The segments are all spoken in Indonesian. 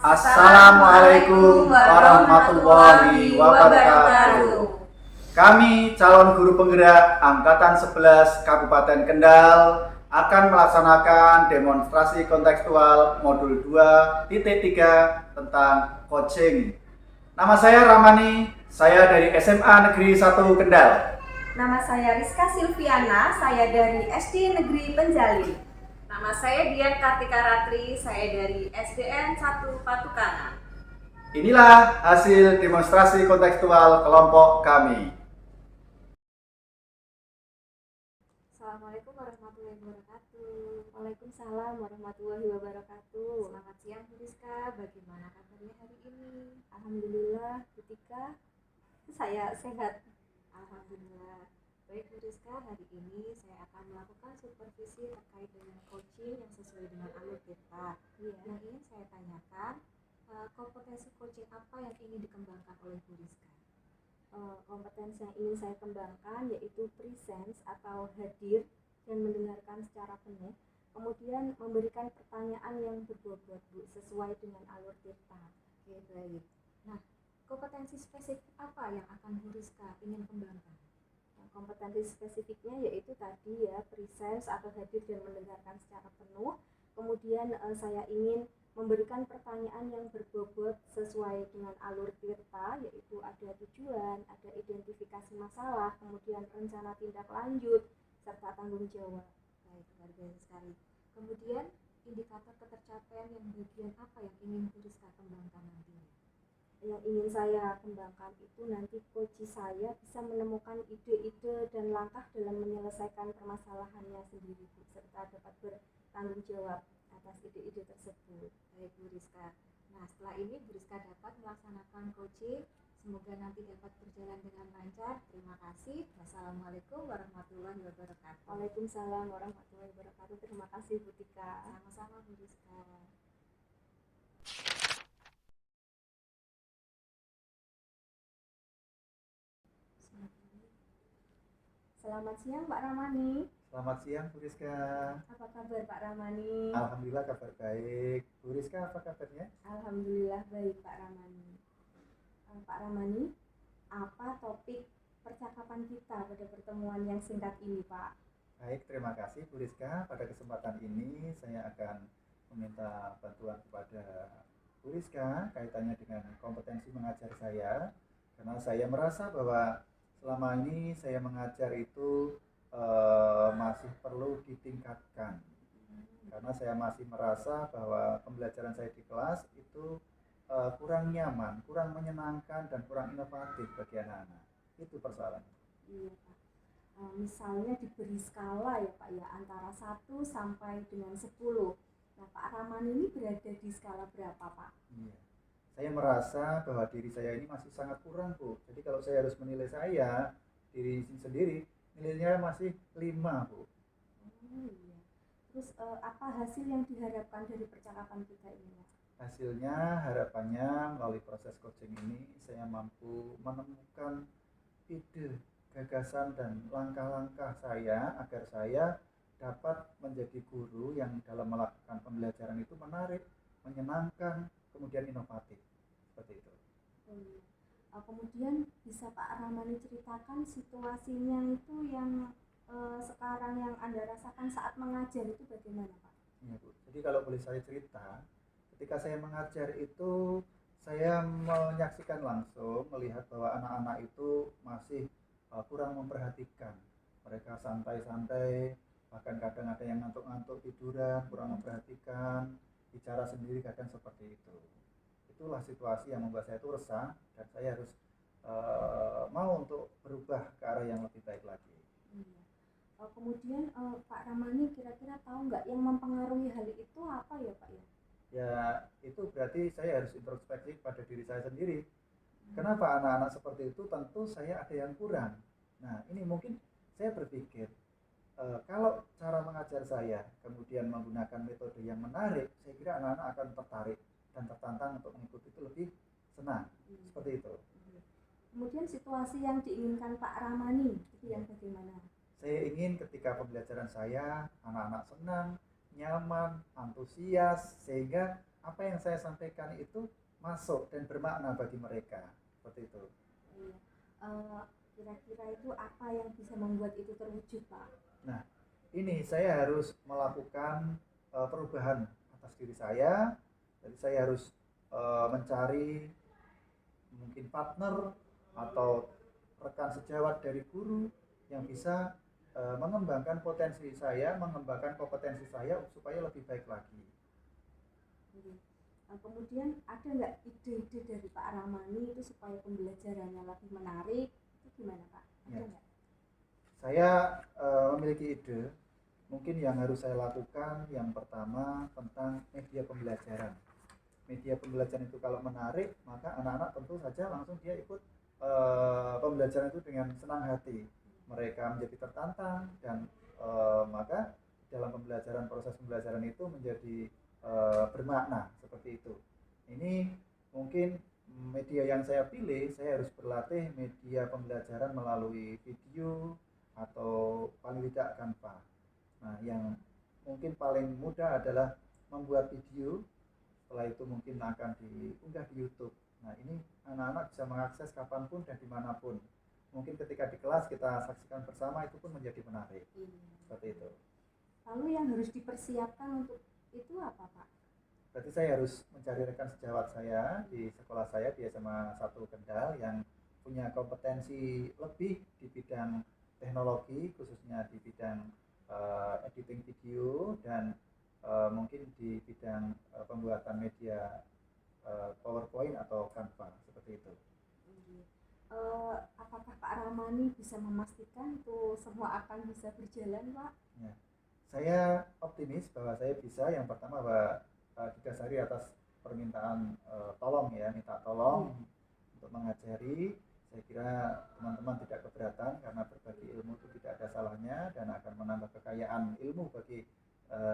Assalamualaikum warahmatullahi wabarakatuh. Kami calon guru penggerak Angkatan 11 Kabupaten Kendal akan melaksanakan demonstrasi kontekstual modul 2.3 tentang coaching. Nama saya Ramani, saya dari SMA Negeri 1 Kendal. Nama saya Rizka Silviana, saya dari SD Negeri Penjalin. Nama saya Dian Kartika Ratri, saya dari SDN 1 Patukana. Inilah hasil demonstrasi kontekstual kelompok kami. Assalamualaikum warahmatullahi wabarakatuh. Waalaikumsalam warahmatullahi wabarakatuh. Selamat siang Bu Rizka, bagaimana kabarnya hari ini? Alhamdulillah, ketika saya sehat. Alhamdulillah. Baik Bu Rizka, hari ini saya akan melakukan supervisi terkait dengan coaching yang sesuai dengan alur kita. Yang ingin saya tanyakan, kompetensi coaching apa yang ingin dikembangkan oleh Bu Rizka? Kompetensi yang ingin saya kembangkan yaitu presence atau hadir dan mendengarkan secara penuh, kemudian memberikan pertanyaan yang berbobot Bu, sesuai dengan alur kita. Oke, baik. Nah, kompetensi spesifik apa yang akan Bu Rizka ingin kembangkan? Kompetensi spesifiknya yaitu tadi ya, presence atau hadir dan mendengarkan secara penuh. Kemudian saya ingin memberikan pertanyaan yang berbobot sesuai dengan alur tirta, yaitu ada tujuan, ada identifikasi masalah, kemudian rencana tindak lanjut, serta tanggung jawab. Baik, luar biasa sekali. Kemudian indikator ketercapaian yang bagian apa yang ingin Bu Rizka kembangkan nantinya? Yang ingin saya kembangkan itu nanti coach saya bisa menemukan ide-ide dan langkah dalam menyelesaikan permasalahannya sendiri, serta dapat bertanggung jawab atas ide-ide tersebut. Baik Bu Rizka. Nah, setelah ini Bu Rizka dapat melaksanakan coaching. Semoga nanti dapat berjalan dengan lancar. Terima kasih. Wassalamualaikum warahmatullahi wabarakatuh. Waalaikumsalam warahmatullahi wabarakatuh. Terima kasih Bu Tika. Sama-sama Bu Rizka. Selamat siang Pak Ramani. Selamat siang Bu Rizka. Apa kabar Pak Ramani? Alhamdulillah kabar baik. Bu Rizka apa kabarnya? Alhamdulillah baik Pak Ramani. Pak Ramani, apa topik percakapan kita pada pertemuan yang singkat ini Pak? Baik, terima kasih Bu Rizka. Pada kesempatan ini saya akan meminta bantuan kepada Bu Rizka kaitannya dengan kompetensi mengajar saya, karena saya merasa bahwa selama ini saya mengajar itu masih perlu ditingkatkan, karena saya masih merasa bahwa pembelajaran saya di kelas itu kurang nyaman, kurang menyenangkan, dan kurang inovatif bagi anak-anak. Itu persoalannya. Iya Pak. Misalnya diberi skala ya Pak ya, antara 1 sampai dengan 10. Nah Pak Ramani ini berada di skala berapa Pak? Iya. Saya merasa bahwa diri saya ini masih sangat kurang Bu. Jadi kalau saya harus menilai saya, diri sendiri, nilainya masih 5 Bu. Iya. Terus apa hasil yang diharapkan dari percakapan kita ini Pak? Hasilnya harapannya melalui proses coaching ini saya mampu menemukan ide, gagasan, dan langkah-langkah saya agar saya dapat menjadi guru yang dalam melakukan pembelajaran itu menarik, menyenangkan, kemudian inovatif. Seperti itu. Kemudian bisa Pak Ramani ceritakan situasinya itu yang sekarang yang Anda rasakan saat mengajar itu bagaimana Pak? Iya Bu. Jadi kalau boleh saya cerita, ketika saya mengajar itu saya menyaksikan langsung, melihat bahwa anak-anak itu masih kurang memperhatikan. Mereka santai-santai, bahkan kadang ada yang ngantuk-ngantuk tiduran, kurang memperhatikan, bicara sendiri kadang seperti itu. Itulah situasi yang membuat saya itu resah, dan saya harus mau untuk berubah ke arah yang lebih baik lagi. Kemudian Pak Ramani kira-kira tahu nggak yang mempengaruhi hal itu apa ya Pak ya? Ya itu berarti saya harus introspeksi pada diri saya sendiri. Kenapa anak-anak seperti itu? Tentu saya ada yang kurang. Nah ini mungkin saya berpikir kalau cara mengajar saya kemudian menggunakan metode yang menarik, saya kira anak-anak akan tertarik dan tertantang untuk mengikuti itu lebih senang. Seperti itu. Kemudian situasi yang diinginkan Pak Ramani itu yang bagaimana? Saya ingin ketika pembelajaran saya anak-anak senang, nyaman, antusias, sehingga apa yang saya sampaikan itu masuk dan bermakna bagi mereka, seperti itu. Iya. Kira-kira itu apa yang bisa membuat itu terwujud, Pak? Nah, ini saya harus melakukan perubahan atas diri saya. Jadi saya harus mencari mungkin partner atau rekan sejawat dari guru yang bisa mengembangkan potensi saya, mengembangkan kompetensi saya supaya lebih baik lagi. Oke. Kemudian ada nggak ide-ide dari Pak Ramani itu supaya pembelajarannya lebih menarik? Itu gimana, Pak? Ada Ya. nggak? Saya memiliki ide. Mungkin yang harus saya lakukan yang pertama tentang media pembelajaran. Media pembelajaran itu kalau menarik, maka anak-anak tentu saja langsung dia ikut pembelajaran itu dengan senang hati. Mereka menjadi tertantang dan maka dalam pembelajaran, proses pembelajaran itu menjadi bermakna seperti itu. Ini mungkin media yang saya pilih, saya harus berlatih media pembelajaran melalui video atau paling tidak Canva. Nah, yang mungkin paling mudah adalah membuat video, setelah itu mungkin akan diunggah di YouTube. Nah, ini anak-anak bisa mengakses kapanpun dan dimanapun. Mungkin ketika di kelas kita saksikan bersama, itu pun menjadi menarik. Seperti itu. Lalu yang harus dipersiapkan untuk itu apa, Pak? Berarti saya harus mencari rekan sejawat saya di sekolah saya di SMA 1 Kendal yang punya kompetensi lebih di bidang teknologi, khususnya di bidang editing video dan mungkin di bidang pembuatan media PowerPoint atau Canva, seperti itu. Apakah Pak Ramani bisa memastikan itu semua akan bisa berjalan, Pak? Ya. Saya optimis bahwa saya bisa. Yang pertama bahwa didasari atas permintaan tolong ya, minta tolong untuk mengajari. Saya kira teman-teman tidak keberatan karena berbagi ilmu itu tidak ada salahnya dan akan menambah kekayaan ilmu bagi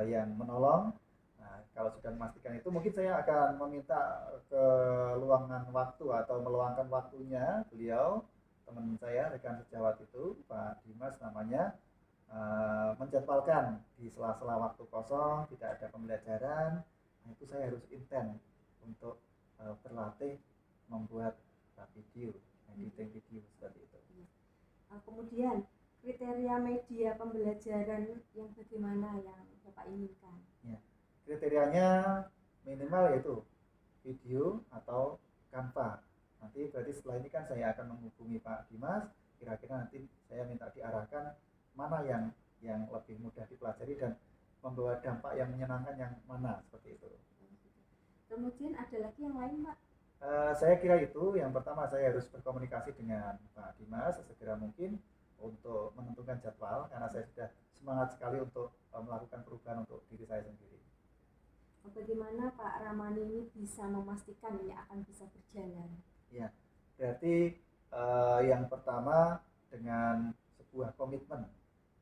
yang menolong. Nah, kalau sudah memastikan itu, mungkin saya akan meminta keluangan waktu atau meluangkan waktunya beliau, teman saya, rekan sejawat itu, Pak Dimas namanya, menjadwalkan di sela-sela waktu kosong, tidak ada pembelajaran. Nah, itu saya harus intent untuk berlatih membuat video, editing video seperti itu. Kemudian kriteria media pembelajaran yang bagaimana yang Bapak inginkan? Ya, kriterianya minimal yaitu video atau Canva. Nanti berarti setelah ini kan saya akan menghubungi Pak Dimas, kira-kira nanti saya minta diarahkan mana yang lebih mudah dipelajari dan membawa dampak yang menyenangkan yang mana, seperti itu. Kemudian ada lagi yang lain, Pak? Saya kira itu. Yang pertama saya harus berkomunikasi dengan Pak Dimas sesegera mungkin untuk menentukan jadwal karena saya sudah semangat sekali untuk melakukan perubahan untuk diri saya sendiri. Bagaimana Pak Ramani ini bisa memastikan ini akan bisa berjalan? Ya, berarti yang pertama dengan sebuah komitmen.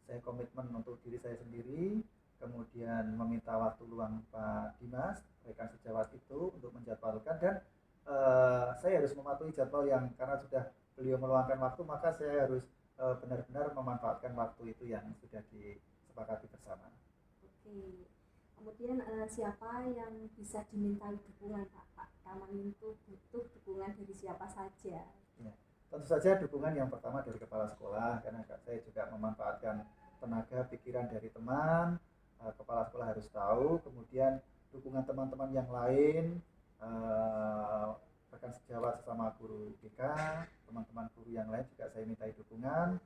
Saya komitmen untuk diri saya sendiri, kemudian meminta waktu luang Pak Dimas, rekan sejawat itu untuk menjadwalkan dan saya harus mematuhi jadwal yang karena sudah beliau meluangkan waktu, maka saya harus benar-benar memanfaatkan waktu itu yang sudah disepakati bersama. Oke. Kemudian siapa yang bisa dimintai dukungan, Pak? Pak Ramani itu butuh dukungan dari siapa saja? Ya, tentu saja dukungan yang pertama dari kepala sekolah karena saya juga memanfaatkan tenaga pikiran dari teman. Kepala sekolah harus tahu, kemudian dukungan teman-teman yang lain, rekan sejawat sesama guru BK, teman-teman guru yang lain juga saya mintai dukungan.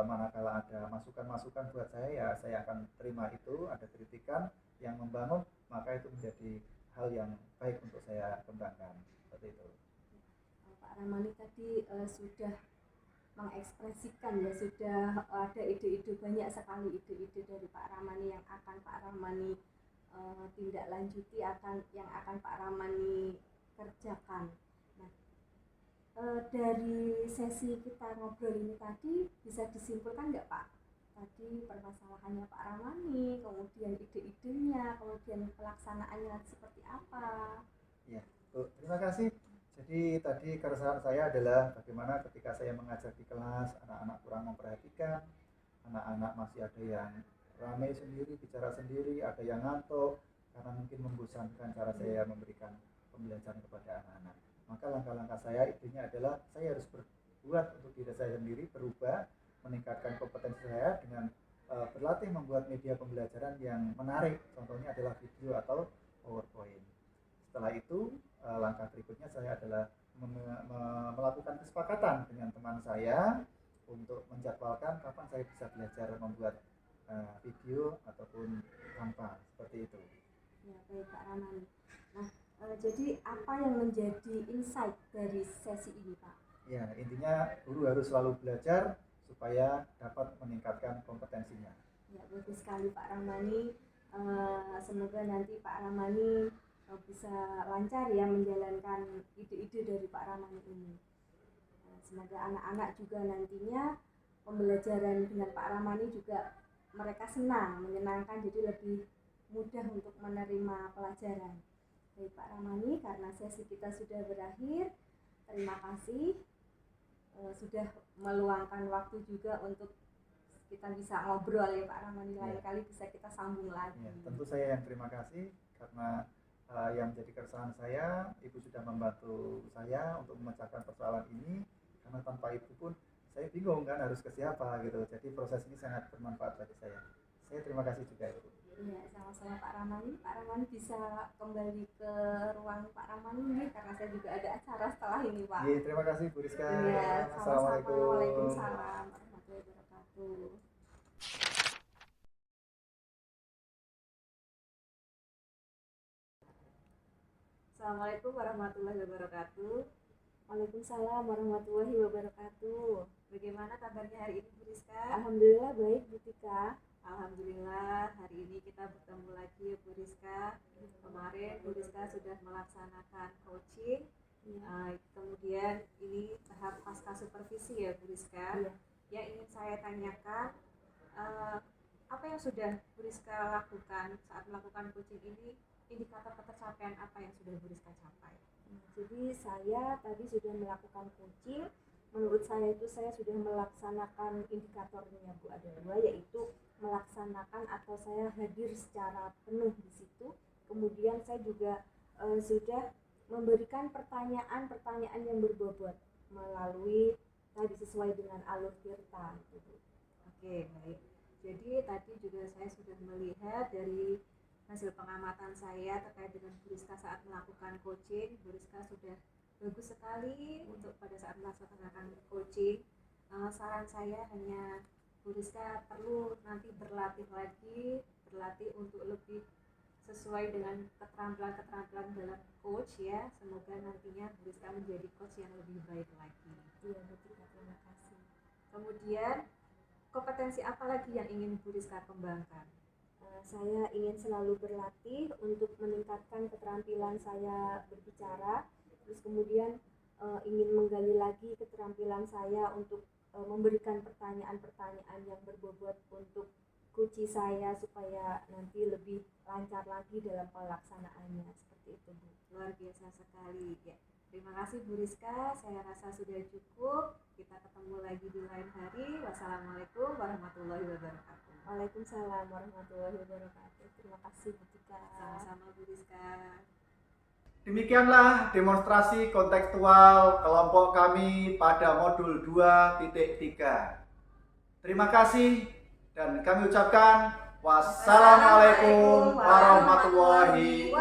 Manakala ada masukan-masukan buat saya, ya saya akan terima itu. Ada kritikan yang membangun, maka itu menjadi hal yang baik untuk saya kembangkan. Seperti itu. Pak Ramani tadi sudah mengekspresikan ya, sudah ada ide-ide, banyak sekali ide-ide dari Pak Ramani yang akan Pak Ramani tindak lanjuti, yang akan Pak Ramani kerjakan. Nah, dari sesi kita ngobrol ini tadi bisa disimpulkan nggak Pak? Tadi permasalahannya Pak Ramani, kemudian ide-idenya, kemudian pelaksanaannya seperti apa? Ya, terima kasih. Jadi tadi keresahan saya adalah bagaimana ketika saya mengajar di kelas, anak-anak kurang memperhatikan, anak-anak masih ada yang ramai sendiri, bicara sendiri, ada yang ngantuk karena mungkin membosankan. bosan kan cara saya memberikan pembelajaran kepada anak-anak. Maka langkah-langkah saya idenya adalah saya harus berbuat untuk diri saya sendiri, berubah, meningkatkan kompetensi saya dengan berlatih membuat media pembelajaran yang menarik. Contohnya adalah video atau PowerPoint. Setelah itu langkah berikutnya saya adalah melakukan kesepakatan dengan teman saya untuk menjadwalkan kapan saya bisa belajar membuat video ataupun tanpa seperti itu. Ya, baik Pak Ramani. Nah, jadi apa yang menjadi insight dari sesi ini, Pak? Ya, intinya guru harus selalu belajar supaya dapat meningkatkan kompetensinya. Ya, bagus sekali Pak Ramani. Semoga nanti Pak Ramani bisa lancar ya menjalankan ide-ide dari Pak Ramani ini. Semoga anak-anak juga nantinya pembelajaran dengan Pak Ramani juga mereka senang, menyenangkan, jadi lebih mudah untuk menerima pelajaran. Baik Pak Ramani, karena sesi kita sudah berakhir, terima kasih sudah meluangkan waktu juga untuk kita bisa ngobrol ya Pak Ramani. Lain kali bisa kita sambung lagi. Ya, tentu saya yang terima kasih karena yang menjadi keresahan saya, Ibu sudah membantu saya untuk memecahkan persoalan ini, karena tanpa Ibu pun saya bingung kan harus ke siapa gitu. Jadi proses ini sangat bermanfaat bagi saya. Saya terima kasih juga Ibu. Iya, sama-sama Pak Ramani. Pak Ramani bisa kembali ke ruang Pak Ramani nih, karena saya juga ada acara setelah ini Pak. Iya, terima kasih Bu Rizka. Iya, sama-sama. Assalamualaikum. Waalaikumsalam warahmatullahi wabarakatuh. Assalamualaikum warahmatullahi wabarakatuh. Waalaikumsalam warahmatullahi wabarakatuh. Bagaimana kabarnya hari ini Bu Rizka? Alhamdulillah baik Bu Tika. Alhamdulillah hari ini kita bertemu lagi ya Bu Rizka. Kemarin Bu Rizka sudah melaksanakan coaching. Kemudian ini tahap pasca supervisi ya Bu Rizka. Iya. Yang ingin saya tanyakan, apa yang sudah Bu Rizka lakukan saat melakukan coaching ini? Indikator ketercapaian apa yang sudah Bu Rizka capai? Jadi saya tadi sudah melakukan coaching. Menurut saya itu saya sudah melaksanakan indikatornya Bu, ada dua, yaitu melaksanakan atau saya hadir secara penuh di situ. Kemudian saya juga sudah memberikan pertanyaan-pertanyaan yang berbobot melalui tadi sesuai dengan alur tirta gitu. Oke, baik. Jadi tadi juga saya sudah melihat dari hasil pengamatan saya terkait dengan Bu Rizka saat melakukan coaching. Bu Rizka sudah bagus sekali untuk pada saat melaksanakan coaching. Saran saya hanya Bu Rizka perlu nanti berlatih lagi, berlatih untuk lebih sesuai dengan keterampilan dalam coach ya. Semoga nantinya Bu Rizka menjadi coach yang lebih baik lagi. Iya betul, terima kasih. Kemudian kompetensi apa lagi yang ingin Bu Rizka kembangkan? Saya ingin selalu berlatih untuk meningkatkan keterampilan saya berbicara. Terus kemudian ingin menggali lagi keterampilan saya untuk memberikan pertanyaan-pertanyaan yang berbobot untuk coach saya supaya nanti lebih lancar lagi dalam pelaksanaannya. Seperti itu Bu. Luar biasa sekali ya. Terima kasih Bu Rizka, saya rasa sudah cukup. Kita ketemu lagi di lain hari. Wassalamualaikum warahmatullahi wabarakatuh. Waalaikumsalam warahmatullahi wabarakatuh. Terima kasih Bu Tika. Sama-sama Bu Rizka. Demikianlah demonstrasi kontekstual kelompok kami pada modul 2.3. Terima kasih dan kami ucapkan wassalamualaikum warahmatullahi